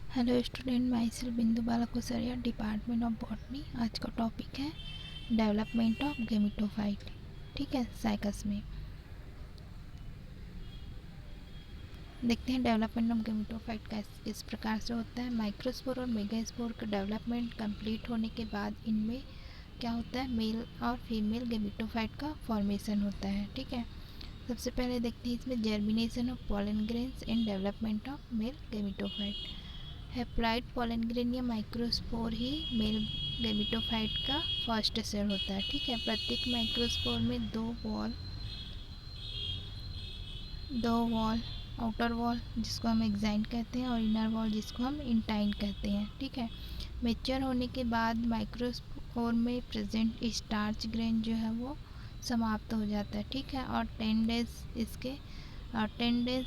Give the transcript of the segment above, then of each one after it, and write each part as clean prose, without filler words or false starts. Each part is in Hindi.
हेलो स्टूडेंट, माई सेल्फ बिंदु बाला कुसरिया, डिपार्टमेंट ऑफ बॉटनी। आज का टॉपिक है डेवलपमेंट ऑफ गेमिटोफाइट। ठीक है, साइकस में देखते हैं डेवलपमेंट ऑफ गेमिटोफाइट किस प्रकार से होता है। माइक्रोस्पोर और मेगास्पोर का डेवलपमेंट कंप्लीट होने के बाद इनमें क्या होता है, मेल और फीमेल गेमिटोफाइट का फॉर्मेशन होता है। ठीक है, सबसे पहले देखते हैं इसमें germination of pollen grains and development of male gametophyte. Haploid pollen grain या माइक्रोस्पोर ही मेल गेमिटोफाइट का फर्स्ट सेल होता है। ठीक है, प्रत्येक माइक्रोस्पोर में दो वॉल, आउटर वॉल जिसको हम एक्साइन कहते हैं और इनर वॉल जिसको हम इंटाइन कहते हैं। ठीक है, मेच्योर होने के बाद माइक्रोस्पोर में प्रेजेंट स्टार्च ग्रेन जो है वो समाप्त हो जाता है। ठीक है, और 10 डेज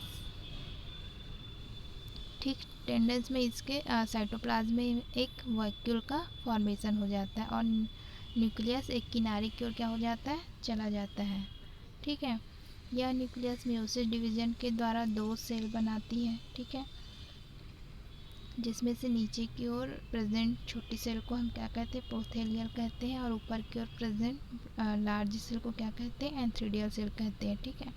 ठीक 10 डेज में इसके साइटोप्लाज्म में एक वैक्यूल का फॉर्मेशन हो जाता है और न्यूक्लियस एक किनारे की ओर क्या हो जाता है, चला जाता है। ठीक है, यह न्यूक्लियस मेयोसिस डिवीजन के द्वारा 2 सेल बनाती है। ठीक है, जिसमें से नीचे की ओर प्रेजेंट छोटी सेल को हम क्या कहते हैं, प्रोथेलियल कहते हैं, और ऊपर की ओर प्रेजेंट लार्ज सेल को क्या कहते हैं, एंथ्रीडियल सेल कहते हैं। ठीक है,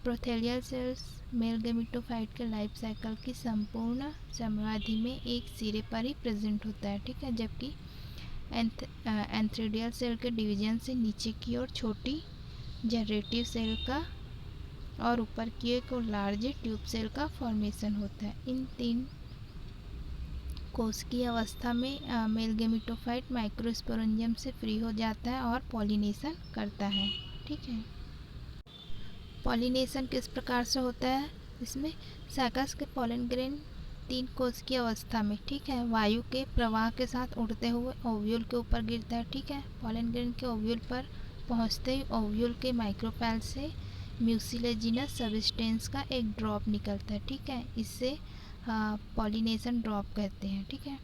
प्रोथेलियल सेल्स मेल गेमिटोफाइट के लाइफ साइकिल की संपूर्ण समयावधि में एक सिरे पर ही प्रेजेंट होता है। ठीक है, जबकि एंथ्रीडियल सेल के डिवीजन से नीचे की ओर छोटी जनरेटिव सेल का और ऊपर की ओर लार्ज ट्यूब सेल का फॉर्मेशन होता है। इन 3 कोशिकीय अवस्था में मेल गेमिटोफाइट माइक्रोस्पोरेंजियम से फ्री हो जाता है और पॉलिनेशन करता है। ठीक है, पॉलिनेशन किस प्रकार से होता है, इसमें साइकस के पॉलन ग्रेन 3 कोश की अवस्था में, ठीक है, वायु के प्रवाह के साथ उड़ते हुए ओव्यूल के ऊपर गिरता है। ठीक है, पॉलन ग्रेन के ओव्यूल पर पहुंचते ही ओव्यूल के माइक्रोपैल से म्यूसिलेजिनस सब्सटेंस का एक ड्रॉप निकलता है। ठीक है, इससे पॉलिनेशन ड्रॉप कहते हैं। ठीक है,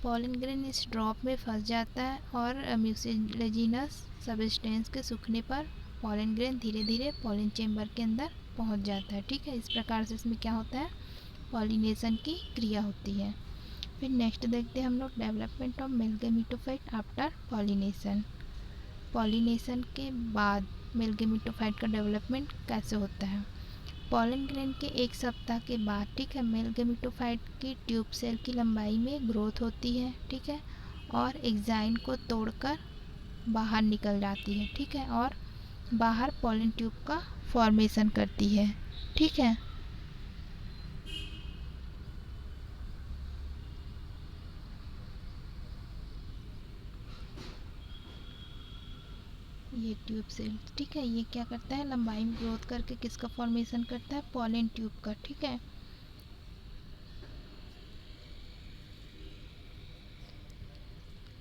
पॉलन ग्रेन इस ड्रॉप में फंस जाता है और म्यूसिलेजिनस सब्सटेंस के सूखने पर पॉलन ग्रेन धीरे धीरे पॉलन चेम्बर के अंदर पहुंच जाता है। ठीक है, इस प्रकार से इसमें क्या होता है, पॉलिनेशन की क्रिया होती है। फिर नेक्स्ट देखते हैं हम लोग development of male gametophyte after pollination. Pollination के बाद मेल गेमिटोफाइट का डेवलपमेंट कैसे होता है। पॉलन ग्रेन के 1 सप्ताह के बाद, ठीक है, मेल गेमिटोफाइट की ट्यूब सेल की लंबाई में ग्रोथ होती है। ठीक है, और एक्साइन को तोड़कर बाहर निकल जाती है। ठीक है, और बाहर पॉलन ट्यूब का फॉर्मेशन करती है। ठीक है, ये ट्यूब सेल, ठीक है, ये क्या करता है, लंबाई में ग्रोथ करके किसका फॉर्मेशन करता है, पॉलन ट्यूब का। ठीक है,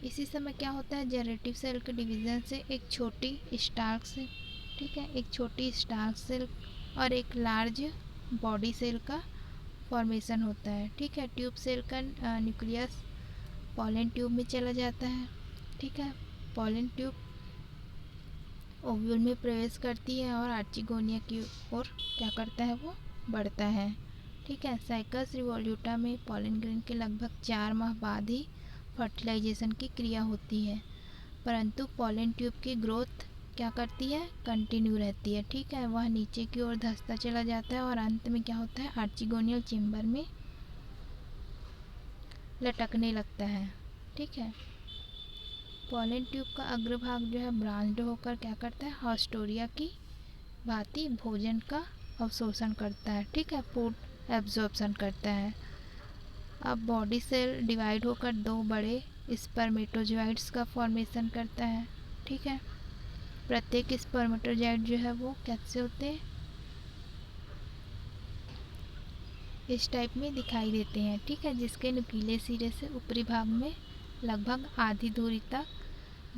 इसी समय क्या होता है, जनरेटिव सेल के डिवीजन से एक छोटी स्टार्क सेल, ठीक है, एक छोटी स्टार्क सेल और एक लार्ज बॉडी सेल का फॉर्मेशन होता है। ठीक है, ट्यूब सेल का न्यूक्लियस पॉलन ट्यूब में चला जाता है। ठीक है, पॉलन ट्यूब ओव्यूल में प्रवेश करती है और आर्चिगोनिया की ओर क्या करता है, वो बढ़ता है। ठीक है, साइकस रिवोल्यूटा में पॉलन ग्रेन के लगभग 4 माह बाद ही फर्टिलाइजेशन की क्रिया होती है, परंतु पॉलन ट्यूब की ग्रोथ क्या करती है, कंटिन्यू रहती है। ठीक है, वह नीचे की ओर धंसता चला जाता है और अंत में क्या होता है, आर्चिगोनियल चेम्बर में लटकने लगता है। ठीक है, पॉलन ट्यूब का अग्रभाग जो है ब्रांच्ड होकर क्या करता है, हॉस्टोरिया की भांति भोजन का अवशोषण करता है। ठीक है, फूड एब्जॉर्प्शन करता है। अब बॉडी सेल डिवाइड होकर 2 बड़े स्पर्मेटोजोइड्स का फॉर्मेशन करता है। ठीक है, प्रत्येक स्पर्मेटोजोइड जो है वो कैसे होते हैं, इस टाइप में दिखाई देते हैं। ठीक है, जिसके नुकीले सिरे से ऊपरी भाग में लगभग आधी दूरी तक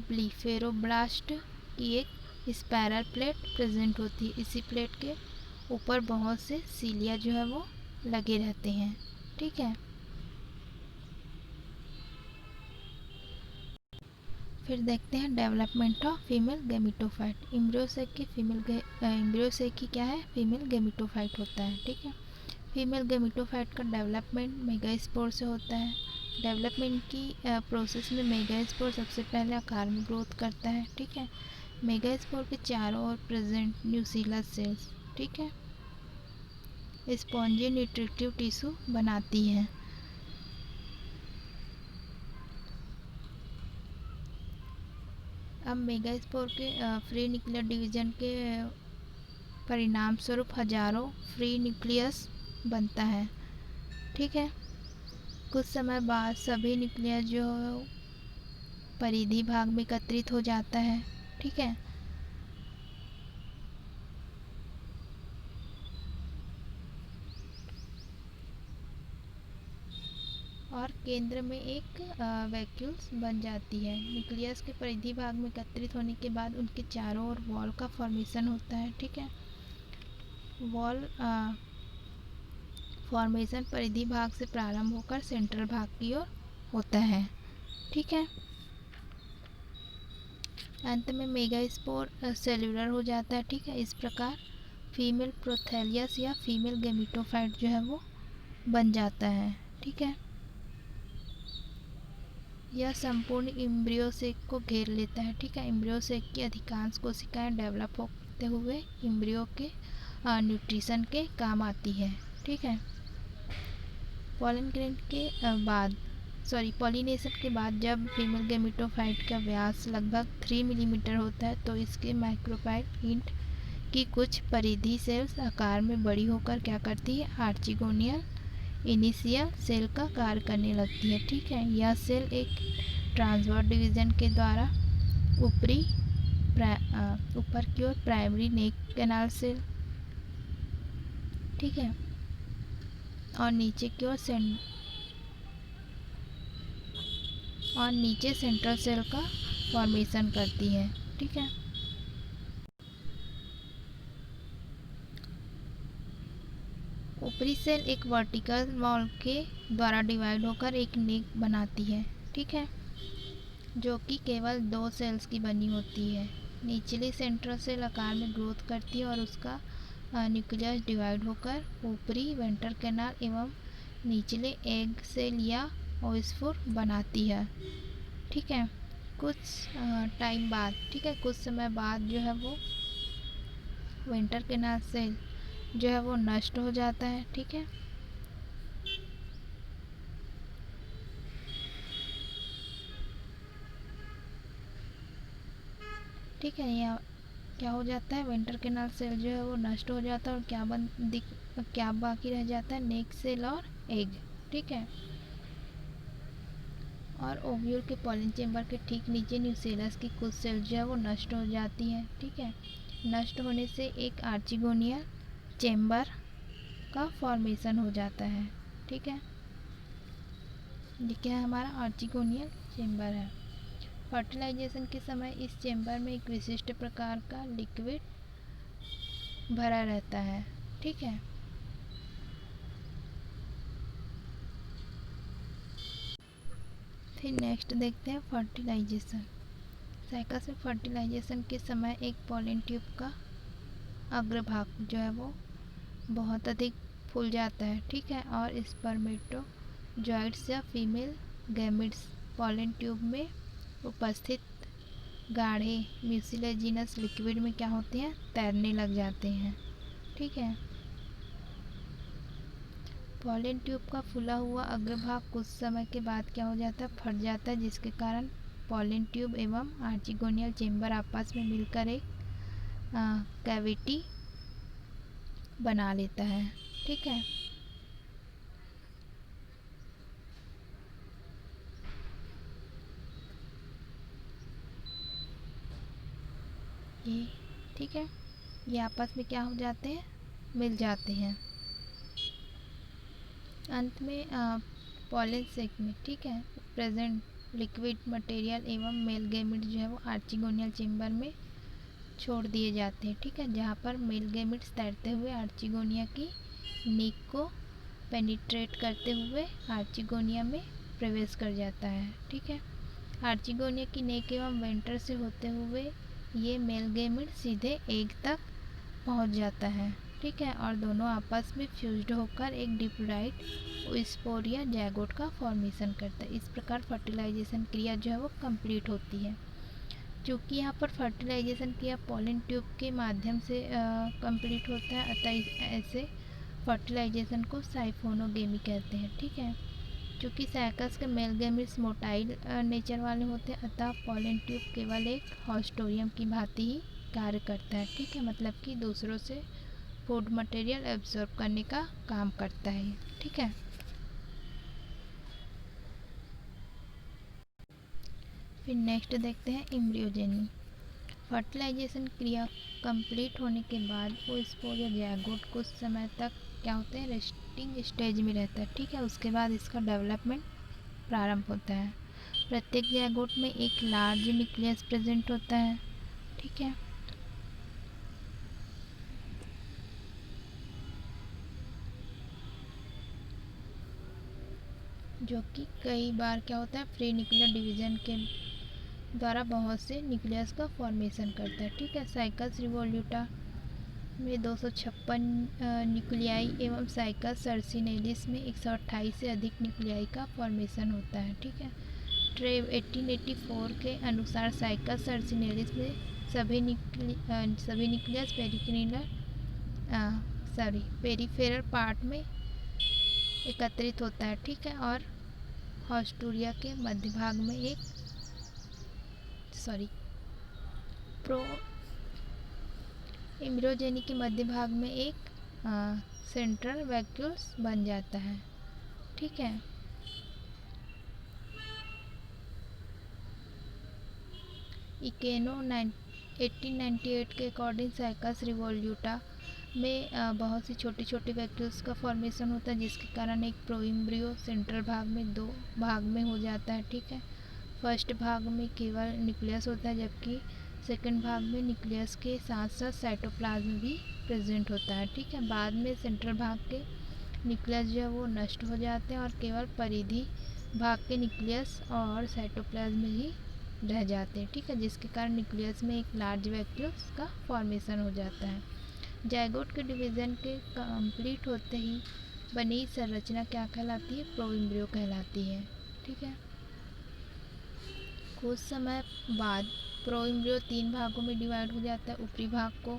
ब्लीफेरोब्लास्ट की एक स्पाइरल प्लेट प्रेजेंट होती है। इसी प्लेट के ऊपर बहुत से सीलिया जो है वो लगे रहते हैं। ठीक है, फिर देखते हैं development of female gametophyte. Embryo से की क्या है, फीमेल गेमिटोफाइट होता है। ठीक है, फीमेल गेमेटोफाइट का डेवलपमेंट मेगास्पोर से होता है। डेवलपमेंट की प्रोसेस में मेगास्पोर सबसे पहले आकार में ग्रोथ करता है, ठीक है। मेगास्पोर के चारों ओर प्रेजेंट न्यूसीलस सेल्स, ठीक है, स्पॉन्जी न्यूट्रिटिव टिश्यू बनाती है। अब मेगास्पोर के फ्री न्यूक्लियर डिवीजन के परिणाम स्वरूप हजारों फ्री न्यूक्लियस बनता है, ठीक है। कुछ समय बाद सभी न्यूक्लियस जो परिधि भाग में एकत्रित हो जाता है, ठीक है। और केंद्र में एक वैक्यूल्स बन जाती है। न्यूक्लियस के परिधि भाग में एकत्रित होने के बाद उनके चारों ओर वॉल का फॉर्मेशन होता है, ठीक है। वॉल फॉर्मेशन परिधि भाग से प्रारंभ होकर सेंट्रल भाग की ओर होता है, ठीक है। अंत में मेगास्पोर सेल्यूलर हो जाता है, ठीक है। इस प्रकार फीमेल प्रोथैलियस या फीमेल गेमेटोफाइट जो है वो बन जाता है, ठीक है। यह संपूर्ण इम्ब्रियोसेक को घेर लेता है, ठीक है। इम्ब्रियोसेक की अधिकांश कोशिकाएं डेवलप होते हुए इम्ब्रियो के न्यूट्रिशन के काम आती है, ठीक है। पॉलिनेशन के बाद जब फीमेल गेमेटोफाइट का व्यास लगभग 3 मिलीमीटर होता है तो इसके माइक्रोपाइल इंट की कुछ परिधि सेल्स आकार में बड़ी होकर क्या करती है, आर्चिगोनियल इनिशियल सेल का कार्य करने लगती है, ठीक है। यह सेल एक ट्रांसवर्स डिवीजन के द्वारा ऊपर की ओर प्राइमरी नेक कैनाल सेल, ठीक है, और नीचे की ओर नीचे सेंट्रल सेल का फॉर्मेशन करती है, ठीक है। ऊपरी सेल एक वर्टिकल वॉल के द्वारा डिवाइड होकर एक नेक बनाती है, ठीक है, जो कि केवल 2 सेल्स की बनी होती है। निचली सेंट्रल सेल आकार में ग्रोथ करती है और उसका न्यूक्लियस डिवाइड होकर ऊपरी वेंट्रल कैनाल एवं निचले एग सेल या ओस्फोर बनाती है, ठीक है। कुछ टाइम बाद, ठीक है, कुछ समय बाद जो है वो वेंट्रल कैनाल सेल जो है वो नष्ट हो जाता है, ठीक है। ठीक है, यहाँ क्या हो जाता है, वेंट्रल कैनाल सेल जो है वो नष्ट हो जाता है और क्या बाकी रह जाता है, नेक सेल और एग, ठीक है। और ओव्यूल के पॉलन चेंबर के ठीक नीचे न्यूसेलस की कुछ सेल जो है वो नष्ट हो जाती है, ठीक है। नष्ट होने से एक आर्चिगोनियल चेंबर का फॉर्मेशन हो जाता है, ठीक है। ये क्या है, हमारा आर्चिगोनियल चेंबर है। फर्टिलाइजेशन के समय इस चेंबर में एक विशिष्ट प्रकार का लिक्विड भरा रहता है, ठीक है। फिर नेक्स्ट देखते हैं फर्टिलाइजेशन। साइकस में फर्टिलाइजेशन के समय एक पॉलन ट्यूब का अग्रभाग जो है वो बहुत अधिक फूल जाता है, ठीक है, और स्पर्मेटोजॉइड्स या फीमेल गैमिड्स पॉलन ट्यूब में उपस्थित गाढ़े म्यूसिलेजिनस लिक्विड में क्या होते हैं, तैरने लग जाते हैं, ठीक है। पॉलन ट्यूब का फूला हुआ अग्रभाग कुछ समय के बाद क्या हो जाता है, फट जाता है, जिसके कारण पॉलन ट्यूब एवं आर्चिगोनियल चेंबर आपस में मिलकर एक कैविटी बना लेता है, ठीक है। ये ठीक है, ये आपस में क्या हो जाते हैं, मिल जाते हैं। अंत में पॉलन सेक में, ठीक है, प्रेजेंट लिक्विड मटेरियल एवं मेल गैमेट जो है वो आर्चिगोनियल चेंबर में छोड़ दिए जाते हैं, ठीक है, जहाँ पर मेल गैमेट्स तैरते हुए आर्चिगोनिया की नीक को पेनिट्रेट करते हुए आर्चिगोनिया में प्रवेश कर जाता है, ठीक है। आर्चिगोनिया की नेक एवं वेंटर से होते हुए ये मेल गैमेट सीधे एग तक पहुँच जाता है, ठीक है, और दोनों आपस में फ्यूज्ड होकर एक डिप्लॉइड स्पोर या जैगोट का फॉर्मेशन करता है। इस प्रकार फर्टिलाइजेशन क्रिया जो है वो कंप्लीट होती है। चूँकि यहाँ पर फर्टिलाइजेशन क्रिया पॉलन ट्यूब के माध्यम से कंप्लीट होता है, अतः ऐसे फर्टिलाइजेशन को साइफोनोगेमी कहते हैं। ठीक है, चूँकि साइकस के मेल गैमेट्स मोटाइल नेचर वाले होते हैं, अतः पॉलन ट्यूब केवल एक हॉस्टोरियम की भांति ही कार्य करता है। ठीक है, मतलब कि दूसरों से फूड मटेरियल एब्जॉर्ब करने का काम करता है। ठीक है, फिर नेक्स्ट देखते हैं एम्ब्रियोजेनी। फर्टिलाइजेशन क्रिया कंप्लीट होने के बाद वो स्पोर या जैगोट कुछ समय तक क्या होते हैं, रेस्टिंग स्टेज में रहता है। ठीक है, उसके बाद इसका डेवलपमेंट प्रारंभ होता है। प्रत्येक जैगोट में एक लार्ज न्यूक्लियस प्रेजेंट होता है। ठीक है, जो कि कई बार क्या होता है, फ्री न्यूक्लियर डिवीजन के द्वारा बहुत से न्यूक्लियस का फॉर्मेशन करता है। ठीक है, साइकस रिवोल्यूटा में 256 न्यूक्लियाई एवं साइकस सर्सिनेलिस में 128 से अधिक न्यूक्लियाई का फॉर्मेशन होता है। ठीक है, ट्रेव 1884 के अनुसार साइकस सर्सिनेलिस में सभी न्यूक्लियस पेरिफेरल पार्ट में एकत्रित होता है। ठीक है, और हॉस्टूरिया के मध्य भाग में एक प्रो एम्ब्रियोजेनी के मध्य भाग में एक सेंट्रल वैक्यूल्स बन जाता है। ठीक है, इकेनो 1898 के अकॉर्डिंग साइकस रिवोल्यूटा में बहुत सी छोटी छोटी वैक्यूल्स का फॉर्मेशन होता है, जिसके कारण एक प्रोइम्ब्रियो सेंट्रल भाग में दो भाग में हो जाता है। ठीक है, फर्स्ट भाग में केवल न्यूक्लियस होता है, जबकि सेकंड भाग में न्यूक्लियस के साथ साथ साइटोप्लाज्म भी प्रेजेंट होता है। ठीक है, बाद में सेंट्रल भाग के न्यूक्लियस जो है वो नष्ट हो जाते हैं और केवल परिधि भाग के न्यूक्लियस और साइटोप्लाज्म ही रह जाते हैं। ठीक है, जिसके कारण न्यूक्लियस में एक लार्ज वैक्यूल्स का फॉर्मेशन हो जाता है। जाइगोट के डिवीज़न के कंप्लीट होते ही बनी संरचना क्या कहलाती है, प्रोइम्ब्रियो कहलाती है। ठीक है, कुछ समय बाद प्रोइम्ब्रियो 3 भागों में डिवाइड हो जाता है। ऊपरी भाग को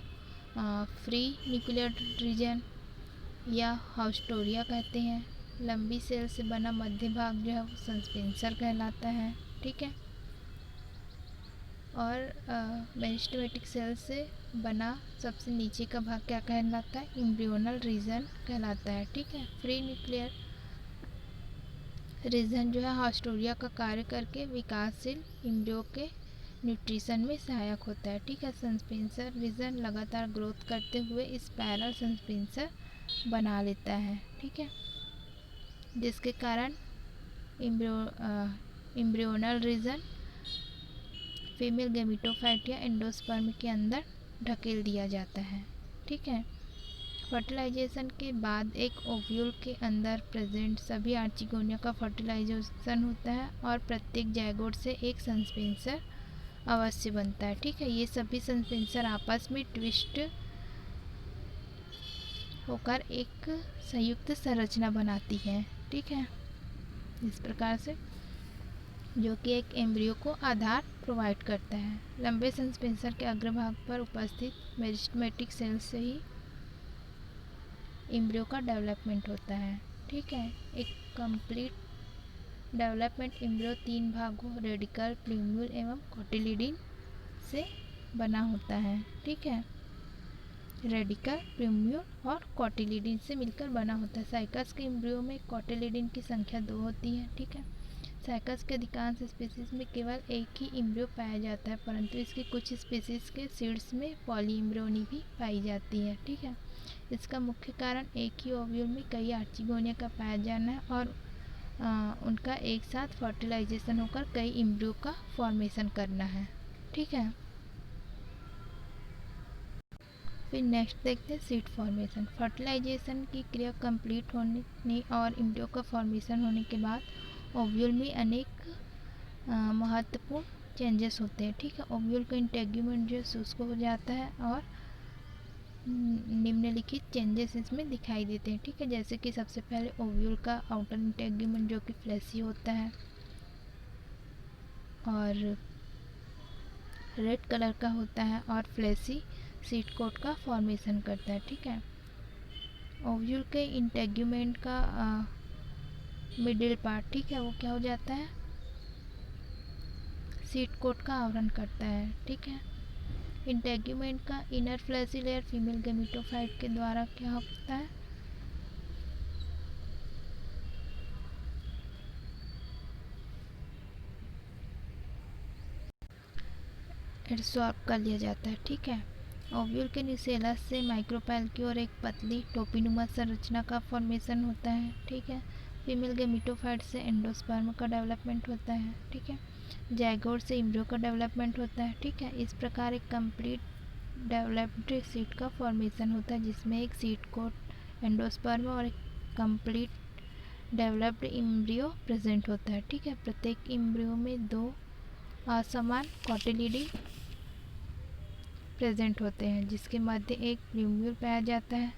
फ्री न्यूक्लियर रीजन या हॉस्टोरिया कहते हैं। लंबी सेल से बना मध्य भाग जो है वो सस्पेंसर कहलाता है। ठीक है, और मेरिस्टेमेटिक सेल से बना सबसे नीचे का भाग क्या कहलाता है, एम्ब्रियोनल रीजन कहलाता है। ठीक है, फ्री न्यूक्लियर रीजन जो है हॉस्टोरिया का कार्य करके विकासशील एम्ब्रियो के न्यूट्रिशन में सहायक होता है। ठीक है, सस्पेंसर रीजन लगातार ग्रोथ करते हुए स्पाइरल सस्पेंसर बना लेता है। ठीक है, जिसके कारण एम्ब्रियोनल रीजन फीमेल गेमिटोफाइट या एंडोस्पर्म के अंदर ढकेल दिया जाता है। ठीक है, फर्टिलाइजेशन के बाद एक ओव्यूल के अंदर प्रेजेंट सभी आर्चिगोनिया का फर्टिलाइजेशन होता है और प्रत्येक जाइगोट से एक सस्पेंसर अवश्य बनता है। ठीक है, ये सभी सस्पेंसर आपस में ट्विस्ट होकर एक संयुक्त संरचना बनाती है। ठीक है, इस प्रकार से, जो कि एक एम्ब्रियो को आधार प्रोवाइड करता है। लंबे सस्पेंसर के अग्रभाग पर उपस्थित मेरिस्टेमेटिक सेल से ही एम्ब्रियो का डेवलपमेंट होता है। ठीक है, एक कंप्लीट डेवलपमेंट एम्ब्रियो 3 भागों रेडिकल, प्लूम्यूल एवं कोटिलिडन से बना होता है। ठीक है, रेडिकल, प्लूम्यूल और कोटिलिडन से मिलकर बना होता है। साइकस के एम्ब्रियो में कोटिलिडन की संख्या 2 होती है। ठीक है, साइकस के अधिकांश स्पीसीज में केवल एक ही एम्ब्रियो पाया जाता है, परंतु इसके कुछ स्पीसीज के सीड्स में पॉली एम्ब्रियोनी भी पाई जाती है। ठीक है, इसका मुख्य कारण एक ही ओव्यूल में कई आर्चिगोनिया का पाया जाना है और उनका एक साथ फर्टिलाइजेशन होकर कई एम्ब्रियो का फॉर्मेशन करना है। ठीक है, फिर नेक्स्ट देखते हैं सीड फॉर्मेशन। फर्टिलाइजेशन की क्रिया कंप्लीट होने और एम्ब्रियो का फॉर्मेशन होने के बाद ओव्यूल में अनेक महत्वपूर्ण चेंजेस होते हैं। ठीक है, ओव्यूल का इंटेग्यूमेंट जो है शुष्क हो जाता है और निम्नलिखित चेंजेस इसमें दिखाई देते हैं, ठीक है। जैसे कि सबसे पहले ओव्यूल का आउटर इंटेग्यूमेंट जो कि फ्लैसी होता है और रेड कलर का होता है और फ्लैसी सीड कोट का फॉर्मेशन करता है, ठीक है। ओव्यूल के इंटेग्यूमेंट का मिडिल पार्ट, ठीक है, वो क्या हो जाता है, सीड कोट का आवरण करता है, ठीक है। इंटेग्यूमेंट का inner fleshy layer female gametophyte के द्वारा क्या होता है, एब्सॉर्ब कर लिया जाता है, ठीक है। ओव्यूल के न्यूसेलस से माइक्रोपाइल की ओर एक पतली टोपीनुमा संरचना का फॉर्मेशन होता है, ठीक है। फीमेल गेमेटोफाइट से एंडोस्पर्म का डेवलपमेंट होता है, ठीक है। जाइगोट से एम्ब्रियो का डेवलपमेंट होता है, ठीक है। इस प्रकार एक कंप्लीट डेवलप्ड सीड का फॉर्मेशन होता है जिसमें एक सीड कोट, एंडोस्पर्म और एक कंप्लीट डेवलप्ड एम्ब्रियो प्रेजेंट होता है, ठीक है। प्रत्येक एम्ब्रियो में 2 असमान कॉटिलिडी प्रेजेंट होते हैं जिसके मध्य एक प्लूम्यूल पाया जाता है,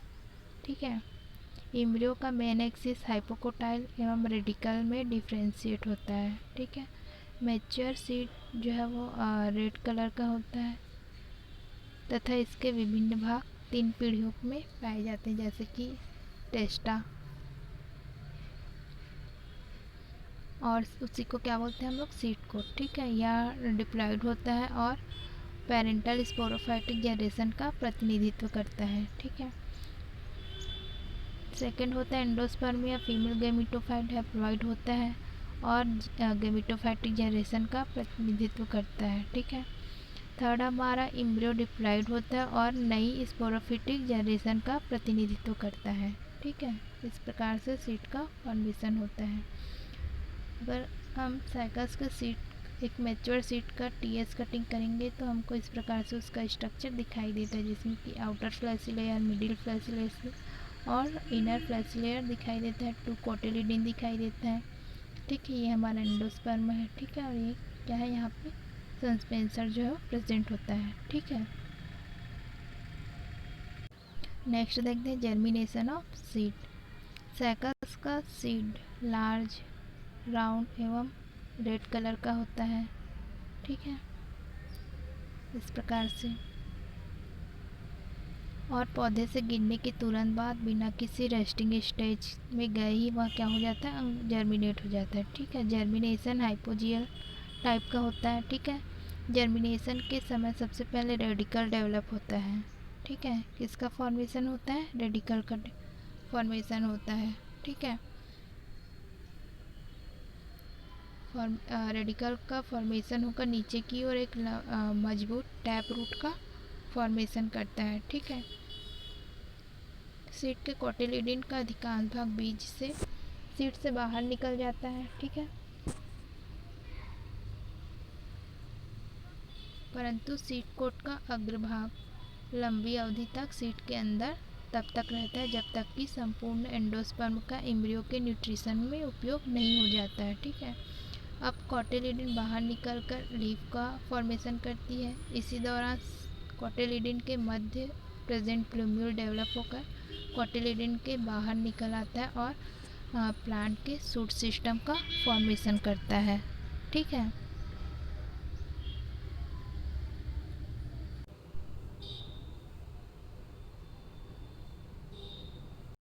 ठीक है। एम्ब्रियो का मेन एक्सिस हाइपोकोटाइल एवं रेडिकल में डिफ्रेंशिएट होता है, ठीक है। मैच्योर सीड जो है वो रेड कलर का होता है तथा इसके विभिन्न भाग 3 पीढ़ियों में पाए जाते हैं जैसे कि टेस्टा, और उसी को क्या बोलते हैं हम लोग, सीड कोट, ठीक है। यह डिप्लॉयड होता है और पेरेंटल स्पोरोफाइटिक जनरेशन का प्रतिनिधित्व करता है, ठीक है। सेकंड होता है एंडोस्पर्म या फीमेल गेमेटोफाइट हैप्लॉइड होता है और गेमेटोफाइटिक जनरेशन का प्रतिनिधित्व करता है, ठीक है। थर्ड हमारा एम्ब्रियो डिप्लॉयड होता है और नई स्पोरोफिटिक जनरेशन का प्रतिनिधित्व करता है, ठीक है। इस प्रकार से सीड का फॉर्मेशन होता है। अगर हम साइकस का सीड, एक मैच्योर सीड का टीएस कटिंग करेंगे तो हमको इस प्रकार से उसका स्ट्रक्चर दिखाई देता है जिसमें कि outer fleshy layer, middle fleshy layer और इनर फ्लैसी लेयर दिखाई देता है, 2 कोटिलिडन दिखाई देता है, ठीक है। ये हमारा एंडोस्पर्म है, ठीक है। और ये क्या है, यहाँ पे सस्पेंसर जो है प्रेजेंट होता है, ठीक है। नेक्स्ट देखते हैं जर्मिनेशन ऑफ सीड। साइकस का सीड लार्ज, राउंड एवं रेड कलर का होता है, ठीक है, इस प्रकार से। और पौधे से गिरने के तुरंत बाद बिना किसी रेस्टिंग स्टेज में गए ही वह क्या हो जाता है, जर्मिनेट हो जाता है, ठीक है। जर्मिनेशन हाइपोजियल टाइप का होता है, ठीक है। जर्मिनेशन के समय सबसे पहले रेडिकल डेवलप होता है, ठीक है। किसका फॉर्मेशन होता है, रेडिकल का फॉर्मेशन होता है, ठीक है। रेडिकल का फॉर्मेशन होकर नीचे की ओर एक मजबूत टैप रूट का फॉर्मेशन करता है, ठीक है। सीड के कोटिलिडन का अधिकांश भाग बीज से सीड से बाहर निकल जाता है, ठीक है। परंतु सीड कोट का अग्रभाग लंबी अवधि तक सीड के अंदर तब तक रहता है जब तक कि संपूर्ण एंडोस्पर्म का एम्ब्रियो के न्यूट्रिशन में उपयोग नहीं हो जाता है, ठीक है। अब कोटिलिडन बाहर निकलकर लीफ का फॉर्मेशन करती है। इसी दौरान कोटिलिडन के मध्य प्रेजेंट प्लूम्यूल डेवलप होकर कोटिलिडन के बाहर निकल आता है और प्लांट के सूट सिस्टम का फॉर्मेशन करता है, ठीक है।